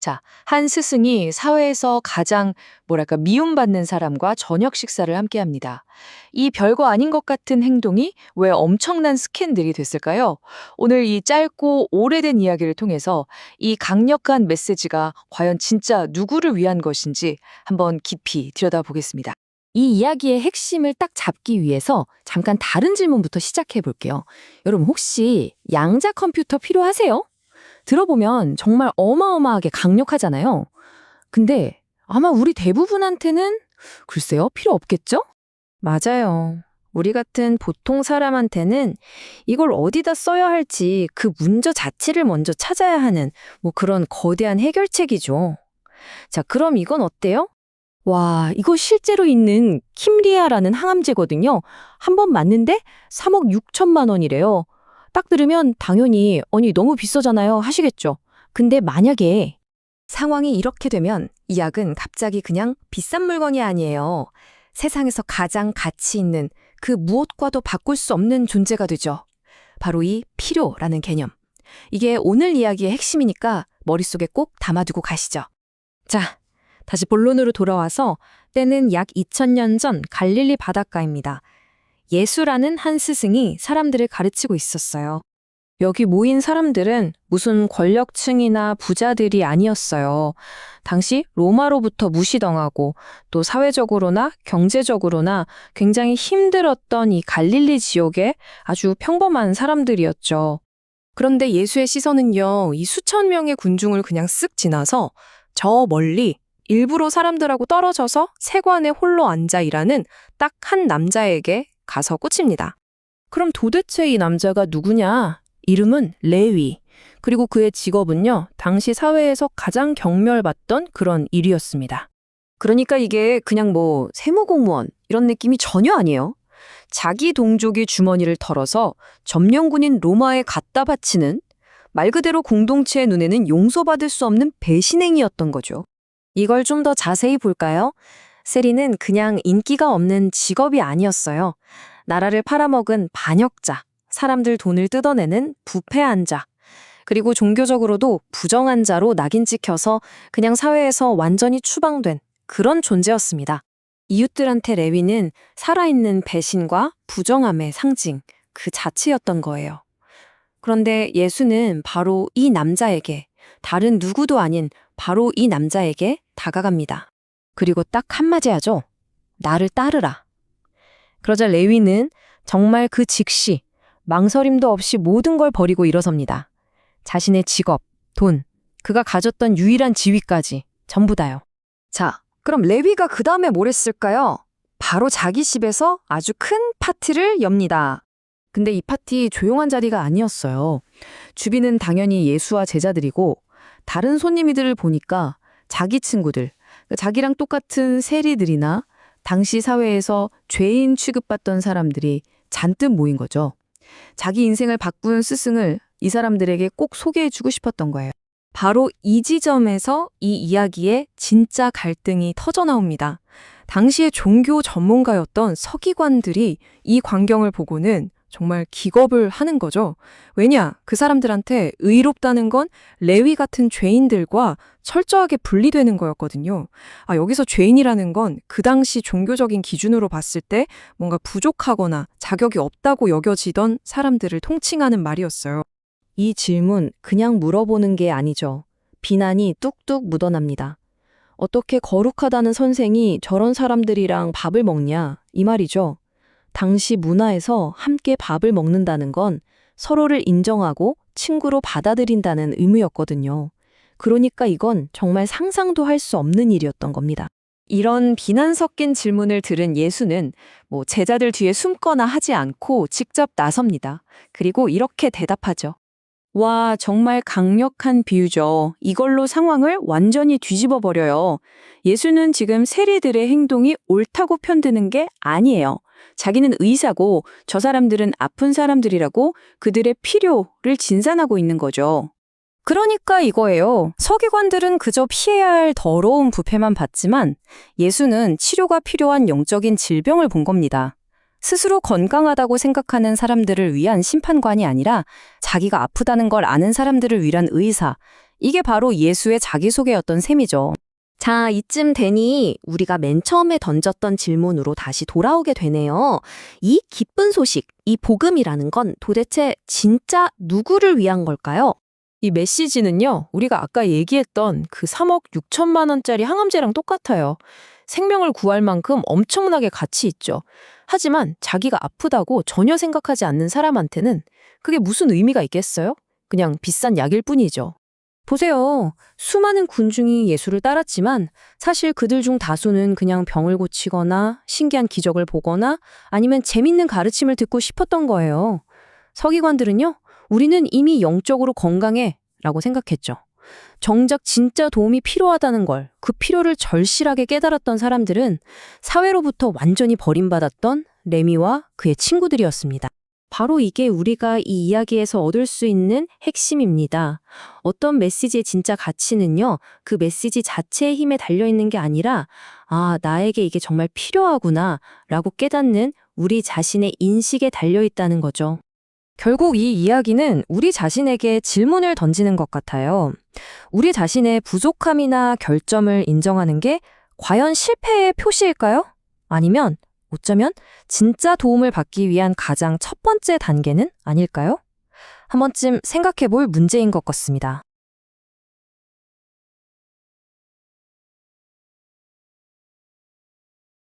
자, 한 스승이 사회에서 가장 미움받는 사람과 저녁 식사를 함께 합니다. 이 별거 아닌 것 같은 행동이 왜 엄청난 스캔들이 됐을까요? 오늘 이 짧고 오래된 이야기를 통해서 이 강력한 메시지가 과연 진짜 누구를 위한 것인지 한번 깊이 들여다보겠습니다. 이 이야기의 핵심을 딱 잡기 위해서 잠깐 다른 질문부터 시작해 볼게요. 여러분 혹시 양자 컴퓨터 필요하세요? 들어보면 정말 어마어마하게 강력하잖아요. 근데 아마 우리 대부분한테는 글쎄요, 필요 없겠죠? 맞아요. 우리 같은 보통 사람한테는 이걸 어디다 써야 할지 그 문제 자체를 먼저 찾아야 하는 그런 거대한 해결책이죠. 자, 그럼 이건 어때요? 와, 이거 실제로 있는 킴리아라는 항암제거든요. 한 번 맞는데 3억 6천만 원이래요. 딱 들으면 당연히 아니 너무 비싸잖아요 하시겠죠. 근데 만약에 상황이 이렇게 되면 이 약은 갑자기 그냥 비싼 물건이 아니에요. 세상에서 가장 가치 있는 그 무엇과도 바꿀 수 없는 존재가 되죠. 바로 이 필요라는 개념. 이게 오늘 이야기의 핵심이니까 머릿속에 꼭 담아두고 가시죠. 자, 다시 본론으로 돌아와서 때는 약 2000년 전 갈릴리 바닷가입니다. 예수라는 한 스승이 사람들을 가르치고 있었어요. 여기 모인 사람들은 무슨 권력층이나 부자들이 아니었어요. 당시 로마로부터 무시당하고 또 사회적으로나 경제적으로나 굉장히 힘들었던 이 갈릴리 지역의 아주 평범한 사람들이었죠. 그런데 예수의 시선은요, 이 수천 명의 군중을 그냥 쓱 지나서 저 멀리 일부러 사람들하고 떨어져서 세관에 홀로 앉아 일하는 딱 한 남자에게 가서 꽂힙니다. 그럼 도대체 이 남자가 누구냐? 이름은 레위. 그리고 그의 직업은요, 당시 사회에서 가장 경멸받던 그런 일이었습니다. 그러니까 이게 그냥 세무공무원 이런 느낌이 전혀 아니에요. 자기 동족의 주머니를 털어서 점령군인 로마에 갖다 바치는 말 그대로 공동체의 눈에는 용서받을 수 없는 배신행위였던 거죠. 이걸 좀 더 자세히 볼까요? 세리는 그냥 인기가 없는 직업이 아니었어요. 나라를 팔아먹은 반역자, 사람들 돈을 뜯어내는 부패한 자, 그리고 종교적으로도 부정한 자로 낙인 찍혀서 그냥 사회에서 완전히 추방된 그런 존재였습니다. 이웃들한테 레위는 살아있는 배신과 부정함의 상징, 그 자체였던 거예요. 그런데 예수는 바로 이 남자에게, 다른 누구도 아닌 바로 이 남자에게 다가갑니다. 그리고 딱 한마디 하죠. 나를 따르라. 그러자 레위는 정말 그 즉시 망설임도 없이 모든 걸 버리고 일어섭니다. 자신의 직업, 돈, 그가 가졌던 유일한 지위까지 전부 다요. 자, 그럼 레위가 그 다음에 뭘 했을까요? 바로 자기 집에서 아주 큰 파티를 엽니다. 근데 이 파티 조용한 자리가 아니었어요. 주비는 당연히 예수와 제자들이고 다른 손님들을 보니까 자기 친구들, 자기랑 똑같은 세리들이나 당시 사회에서 죄인 취급받던 사람들이 잔뜩 모인 거죠. 자기 인생을 바꾼 스승을 이 사람들에게 꼭 소개해주고 싶었던 거예요. 바로 이 지점에서 이 이야기의 진짜 갈등이 터져나옵니다. 당시의 종교 전문가였던 서기관들이 이 광경을 보고는 정말 기겁을 하는 거죠. 왜냐? 그 사람들한테 의롭다는 건 레위 같은 죄인들과 철저하게 분리되는 거였거든요. 여기서 죄인이라는 건 그 당시 종교적인 기준으로 봤을 때 뭔가 부족하거나 자격이 없다고 여겨지던 사람들을 통칭하는 말이었어요. 이 질문 그냥 물어보는 게 아니죠. 비난이 뚝뚝 묻어납니다. 어떻게 거룩하다는 선생이 저런 사람들이랑 밥을 먹냐? 이 말이죠. 당시 문화에서 함께 밥을 먹는다는 건 서로를 인정하고 친구로 받아들인다는 의무였거든요. 그러니까 이건 정말 상상도 할 수 없는 일이었던 겁니다. 이런 비난 섞인 질문을 들은 예수는 제자들 뒤에 숨거나 하지 않고 직접 나섭니다. 그리고 이렇게 대답하죠. 와, 정말 강력한 비유죠. 이걸로 상황을 완전히 뒤집어 버려요. 예수는 지금 세리들의 행동이 옳다고 편드는 게 아니에요. 자기는 의사고 저 사람들은 아픈 사람들이라고 그들의 필요를 진산하고 있는 거죠. 그러니까 이거예요. 서기관들은 그저 피해야 할 더러운 부패만 봤지만 예수는 치료가 필요한 영적인 질병을 본 겁니다. 스스로 건강하다고 생각하는 사람들을 위한 심판관이 아니라 자기가 아프다는 걸 아는 사람들을 위한 의사, 이게 바로 예수의 자기소개였던 셈이죠. 자, 이쯤 되니 우리가 맨 처음에 던졌던 질문으로 다시 돌아오게 되네요. 이 기쁜 소식, 이 복음이라는 건 도대체 진짜 누구를 위한 걸까요? 이 메시지는요, 우리가 아까 얘기했던 그 3억 6천만 원짜리 항암제랑 똑같아요. 생명을 구할 만큼 엄청나게 가치 있죠. 하지만 자기가 아프다고 전혀 생각하지 않는 사람한테는 그게 무슨 의미가 있겠어요? 그냥 비싼 약일 뿐이죠. 보세요. 수많은 군중이 예수를 따랐지만 사실 그들 중 다수는 그냥 병을 고치거나 신기한 기적을 보거나 아니면 재밌는 가르침을 듣고 싶었던 거예요. 서기관들은요, 우리는 이미 영적으로 건강해 라고 생각했죠. 정작 진짜 도움이 필요하다는 걸, 그 필요를 절실하게 깨달았던 사람들은 사회로부터 완전히 버림받았던 레미와 그의 친구들이었습니다. 바로 이게 우리가 이 이야기에서 얻을 수 있는 핵심입니다. 어떤 메시지의 진짜 가치는요, 그 메시지 자체의 힘에 달려있는 게 아니라, 아, 나에게 이게 정말 필요하구나, 라고 깨닫는 우리 자신의 인식에 달려있다는 거죠. 결국 이 이야기는 우리 자신에게 질문을 던지는 것 같아요. 우리 자신의 부족함이나 결점을 인정하는 게 과연 실패의 표시일까요? 아니면 어쩌면 진짜 도움을 받기 위한 가장 첫 번째 단계는 아닐까요? 한 번쯤 생각해 볼 문제인 것 같습니다.